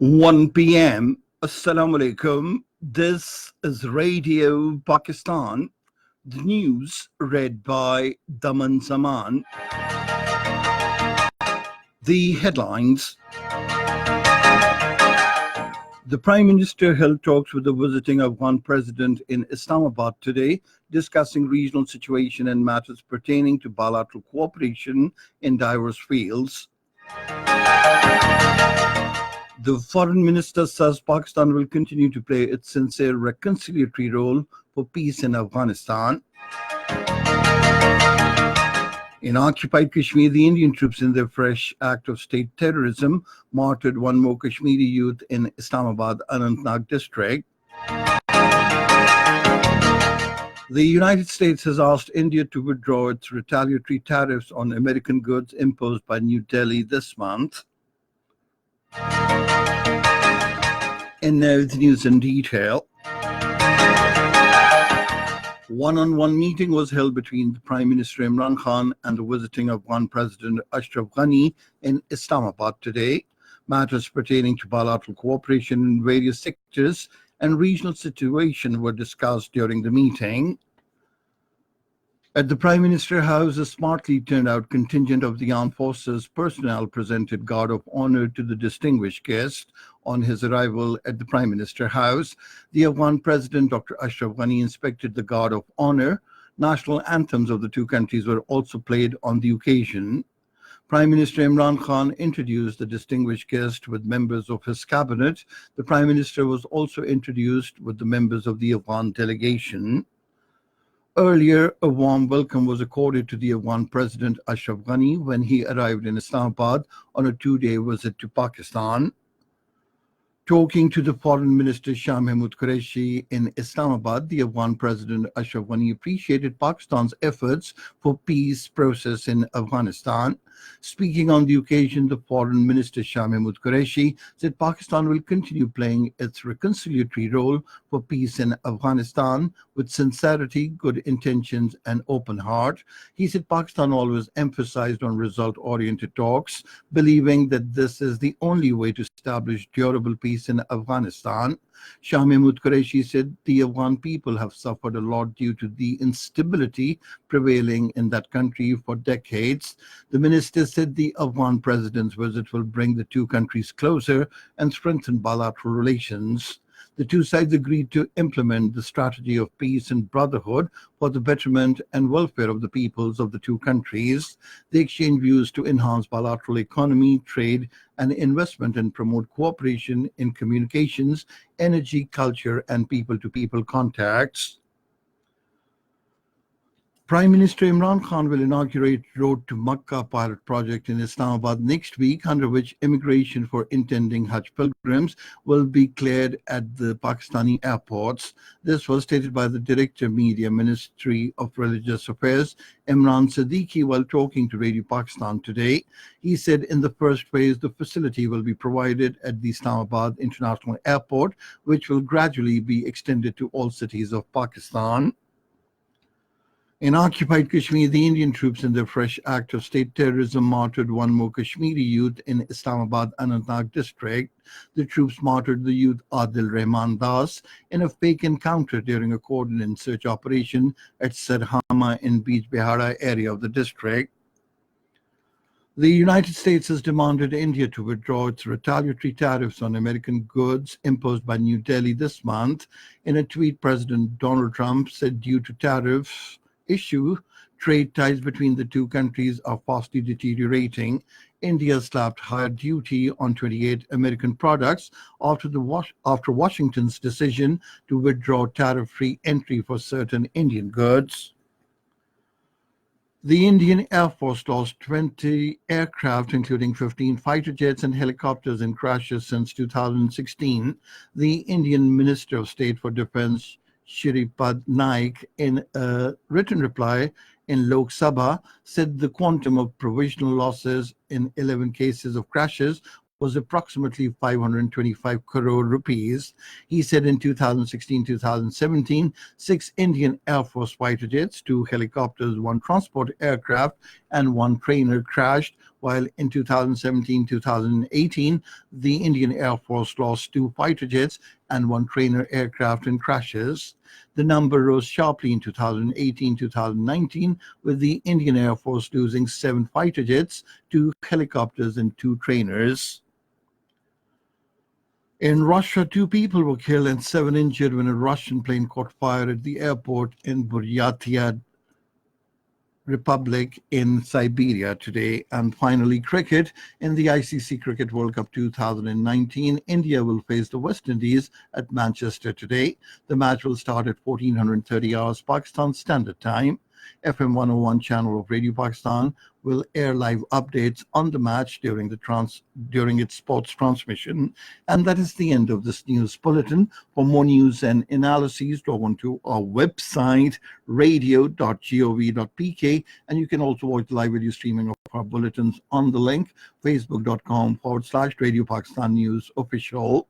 1 p.m. Assalamu alaikum. This is Radio Pakistan. The news read by Daman Zaman. The headlines. The Prime Minister held talks with the visiting Afghan President in Islamabad today, discussing regional situation and matters pertaining to bilateral cooperation in diverse fields. The Foreign Minister says Pakistan will continue to play its sincere reconciliatory role for peace in Afghanistan. In occupied Kashmir, the Indian troops, in their fresh act of state terrorism, martyred one more Kashmiri youth in Islamabad, Anantnag district. The United States has asked India to withdraw its retaliatory tariffs on American goods imposed by New Delhi this month. And now the news in detail. One-on-one meeting was held between the Prime Minister Imran Khan and the visiting Afghan President Ashraf Ghani in Islamabad today. Matters pertaining to bilateral cooperation in various sectors and regional situation were discussed during the meeting. At the Prime Minister House, a smartly turned out contingent of the armed forces personnel presented guard of honor to the distinguished guest on his arrival at the Prime Minister House. The Afghan President, Dr. Ashraf Ghani, inspected the guard of honor. National anthems of the two countries were also played on the occasion. Prime Minister Imran Khan introduced the distinguished guest with members of his cabinet. The Prime Minister was also introduced with the members of the Afghan delegation. Earlier, a warm welcome was accorded to the Afghan President Ashraf Ghani when he arrived in Islamabad on a two-day visit to Pakistan. Talking to the Foreign Minister Shah Mahmood Qureshi in Islamabad, the Afghan President Ashraf Ghani appreciated Pakistan's efforts for peace process in Afghanistan. Speaking on the occasion, the Foreign Minister Shah Mahmood Qureshi said Pakistan will continue playing its reconciliatory role for peace in Afghanistan with sincerity, good intentions, and open heart. He said Pakistan always emphasized on result-oriented talks, believing that this is the only way to establish durable peace in Afghanistan. Shah Mahmood Qureshi said the Afghan people have suffered a lot due to the instability prevailing in that country for decades. The minister said the Afghan president's visit will bring the two countries closer and strengthen bilateral relations. The two sides agreed to implement the strategy of peace and brotherhood for the betterment and welfare of the peoples of the two countries. They exchanged views to enhance bilateral economy, trade, and investment and promote cooperation in communications, energy, culture, and people-to-people contacts. Prime Minister Imran Khan will inaugurate Road to Makkah pilot project in Islamabad next week, under which immigration for intending Hajj pilgrims will be cleared at the Pakistani airports. This was stated by the Director Media Ministry of Religious Affairs, Imran Siddiqui, while talking to Radio Pakistan today. He said in the first phase, the facility will be provided at the Islamabad International Airport, which will gradually be extended to all cities of Pakistan. In occupied Kashmir, the Indian troops, in their fresh act of state terrorism, martyred one more Kashmiri youth in Islamabad, Anantnag district. The troops martyred the youth Adil Rahman Das in a fake encounter during a cordon search operation at Sarhama in Beach Behara area of the district. The United States has demanded India to withdraw its retaliatory tariffs on American goods imposed by New Delhi this month. In a tweet, President Donald Trump said due to tariffs issue, trade ties between the two countries are fastly deteriorating. India slapped higher duty on 28 American products after Washington's decision to withdraw tariff-free entry for certain Indian goods. The Indian Air Force lost 20 aircraft, including 15 fighter jets and helicopters, in crashes since 2016. The Indian Minister of State for Defense, Shripad Naik, in a written reply in Lok Sabha, said the quantum of provisional losses in 11 cases of crashes was approximately 525 crore rupees. He said in 2016-2017, 6 Indian Air Force fighter jets, 2 helicopters, 1 transport aircraft, and 1 trainer crashed, while in 2017-2018, the Indian Air Force lost 2 fighter jets and 1 trainer aircraft in crashes. The number rose sharply in 2018-2019, with the Indian Air Force losing 7 fighter jets, 2 helicopters, and 2 trainers. In Russia, 2 people were killed and 7 injured when a Russian plane caught fire at the airport in Buryatia Republic in Siberia today. And finally, cricket. In the ICC Cricket World Cup 2019, India will face the West Indies at Manchester today. The match will start at 1430 hours Pakistan Standard Time. FM 101 channel of Radio Pakistan will air live updates on the match during its sports transmission. And that is the end of this news bulletin. For more news and analyses, log on to our website, radio.gov.pk, and you can also watch the live video streaming of our bulletins on the link, facebook.com/Radio Pakistan News Official.